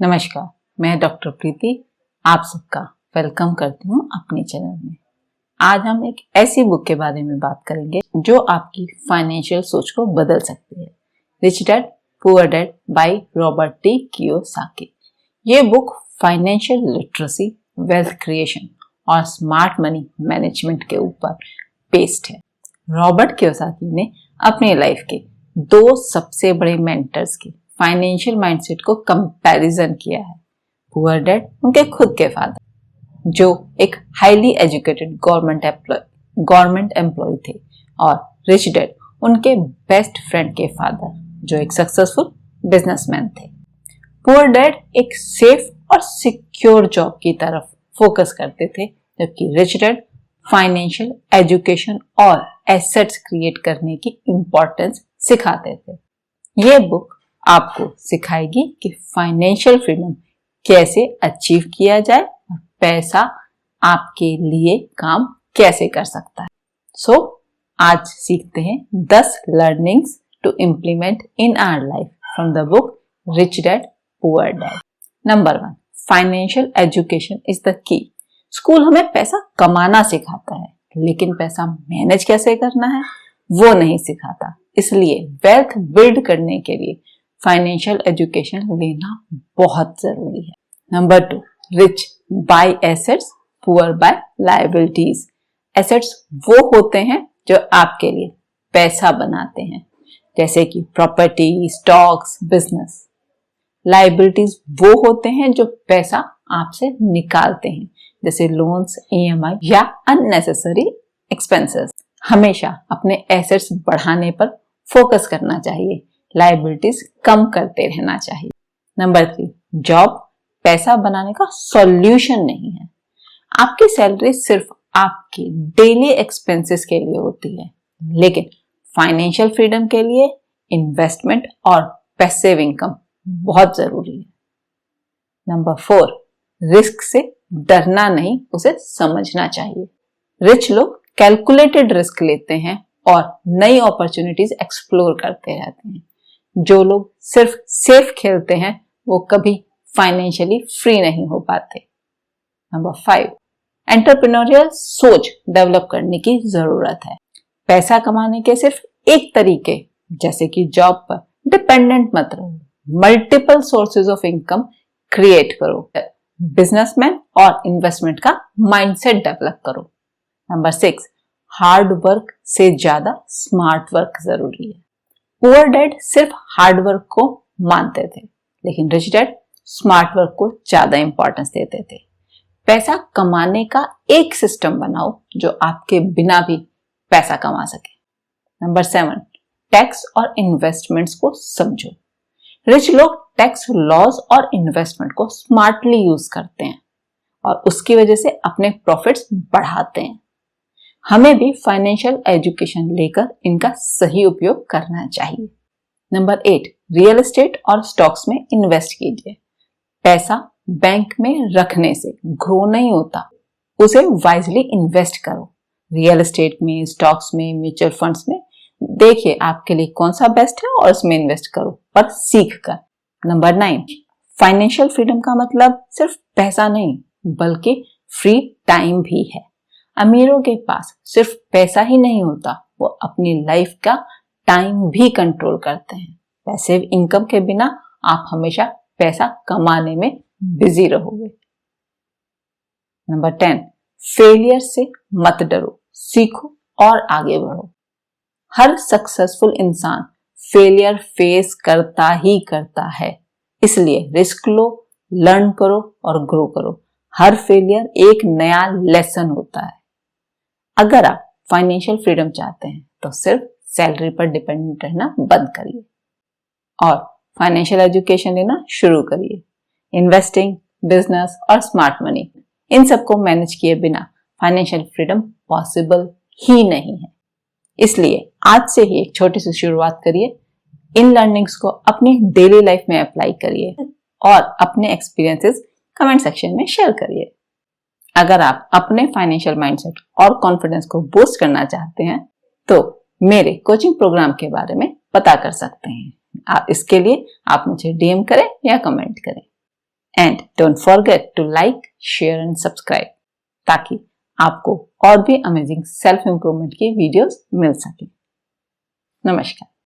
नमस्कार, मैं डॉक्टर प्रीति आप सबका वेलकम करती हूँ अपने चैनल में। आज हम एक ऐसी बुक के बारे में बात करेंगे जो आपकी फाइनेंशियल सोच को बदल सकती है। Rich dad poor dad by Robert T Kiyosaki. ये book financial literacy, wealth creation और स्मार्ट मनी मैनेजमेंट के ऊपर बेस्ड है। रॉबर्ट कियोसाकी ने अपनी लाइफ के दो सबसे बड़े मेंटर्स की फाइनेंशियल माइंडसेट को कंपैरिजन किया है। पुअर डैड उनके खुद के फादर जो एक हाईली एजुकेटेड गवर्नमेंट एम्प्लॉय थे, और रिच डैड उनके बेस्ट फ्रेंड के फादर जो एक सक्सेसफुल बिजनेसमैन थे। पुअर डैड एक सेफ और सिक्योर जॉब की तरफ फोकस करते थे, जबकि रिच डैड फाइनेंशियल एजुकेशन और एसेट्स क्रिएट करने की इंपॉर्टेंस सिखाते थे। ये बुक आपको सिखाएगी कि फाइनेंशियल फ्रीडम कैसे अचीव किया जाए और पैसा आपके लिए काम कैसे कर सकता है। सो आज सीखते हैं 10 learnings to implement in our life from the book Rich dad poor Dad. Number 1, financial education is the key. School हमें पैसा कमाना सिखाता है, लेकिन पैसा मैनेज कैसे करना है वो नहीं सिखाता। इसलिए वेल्थ बिल्ड करने के लिए फाइनेंशियल एजुकेशन लेना बहुत जरूरी है। Number 2, rich buy assets poor buy liabilities. Assets वो होते हैं जो आपके लिए पैसा बनाते हैं, जैसे कि प्रॉपर्टी, स्टॉक्स, बिजनेस। लायबिलिटीज वो होते हैं जो पैसा आपसे निकालते हैं, जैसे लोन्स, EMI या अननेसेसरी एक्सपेंसेस। हमेशा अपने एसेट्स बढ़ाने पर फोकस करना चाहिए, लायबिलिटीज कम करते रहना चाहिए। नंबर 3, जॉब पैसा बनाने का सॉल्यूशन नहीं है। आपकी सैलरी सिर्फ आपके डेली एक्सपेंसेस के लिए होती है, लेकिन फाइनेंशियल फ्रीडम के लिए इन्वेस्टमेंट और पैसिव इनकम बहुत जरूरी है। नंबर 4, रिस्क से डरना नहीं, उसे समझना चाहिए। रिच लोग कैलकुलेटेड रिस्क लेते हैं और नई अपॉर्चुनिटीज एक्सप्लोर करते रहते हैं। जो लोग सिर्फ सेफ खेलते हैं वो कभी फाइनेंशियली फ्री नहीं हो पाते। नंबर 5, एंटरप्रेन्योरियल सोच डेवलप करने की जरूरत है। पैसा कमाने के सिर्फ एक तरीके, जैसे कि जॉब पर डिपेंडेंट मत रहो। Multiple sources of income create करो। बिजनेसमैन और इन्वेस्टमेंट का माइंडसेट डेवलप करो। नंबर 6, हार्ड वर्क से ज्यादा स्मार्ट वर्क जरूरी है। पुअर डैड सिर्फ हार्ड वर्क को मानते थे, लेकिन रिच डैड स्मार्ट वर्क को ज्यादा इंपॉर्टेंस देते थे। पैसा कमाने का एक सिस्टम बनाओ जो आपके बिना भी पैसा कमा सके। नंबर 7, टैक्स और इन्वेस्टमेंट्स को समझो। रिच लोग टैक्स लॉज और इन्वेस्टमेंट को स्मार्टली यूज करते हैं और उसकी वजह से अपने प्रॉफिट्स बढ़ाते हैं। हमें भी फाइनेंशियल एजुकेशन लेकर इनका सही उपयोग करना चाहिए। नंबर 8, रियल एस्टेट और स्टॉक्स में इन्वेस्ट कीजिए। पैसा बैंक में रखने से ग्रो नहीं होता, उसे वाइजली इन्वेस्ट करो। रियल एस्टेट में, स्टॉक्स में, म्यूचुअल फंड्स में देखिए आपके लिए कौन सा बेस्ट है और उसमें इन्वेस्ट करो, पर सीख कर। नंबर 9, फाइनेंशियल फ्रीडम का मतलब सिर्फ पैसा नहीं बल्कि फ्री टाइम भी है। अमीरों के पास सिर्फ पैसा ही नहीं होता, वो अपनी लाइफ का टाइम भी कंट्रोल करते हैं। पैसिव इनकम के बिना आप हमेशा पैसा कमाने में बिजी रहोगे। नंबर 10, फेलियर से मत डरो, सीखो और आगे बढ़ो। हर सक्सेसफुल इंसान फेलियर फेस करता ही करता है, इसलिए रिस्क लो, लर्न करो और ग्रो करो। हर फेलियर एक नया लेसन होता है। अगर आप फाइनेंशियल फ्रीडम चाहते हैं तो सिर्फ सैलरी पर डिपेंडेंट रहना बंद करिए और फाइनेंशियल एजुकेशन लेना शुरू करिए। इन्वेस्टिंग, बिजनेस और स्मार्ट मनी, इन सबको मैनेज किए बिना फाइनेंशियल फ्रीडम पॉसिबल ही नहीं है। इसलिए आज से ही एक छोटी सी शुरुआत करिए। इन लर्निंग्स को अपनी डेली लाइफ में अप्लाई करिए और अपने एक्सपीरियंसेस कमेंट सेक्शन में शेयर करिए। अगर आप अपने फाइनेंशियल माइंडसेट और कॉन्फिडेंस को बूस्ट करना चाहते हैं तो मेरे कोचिंग प्रोग्राम के बारे में पता कर सकते हैं। इसके लिए आप मुझे DM करें या कमेंट करें। And don't forget to like, share and subscribe ताकि आपको और भी अमेजिंग सेल्फ इम्प्रूवमेंट की वीडियोस मिल सके। नमस्कार।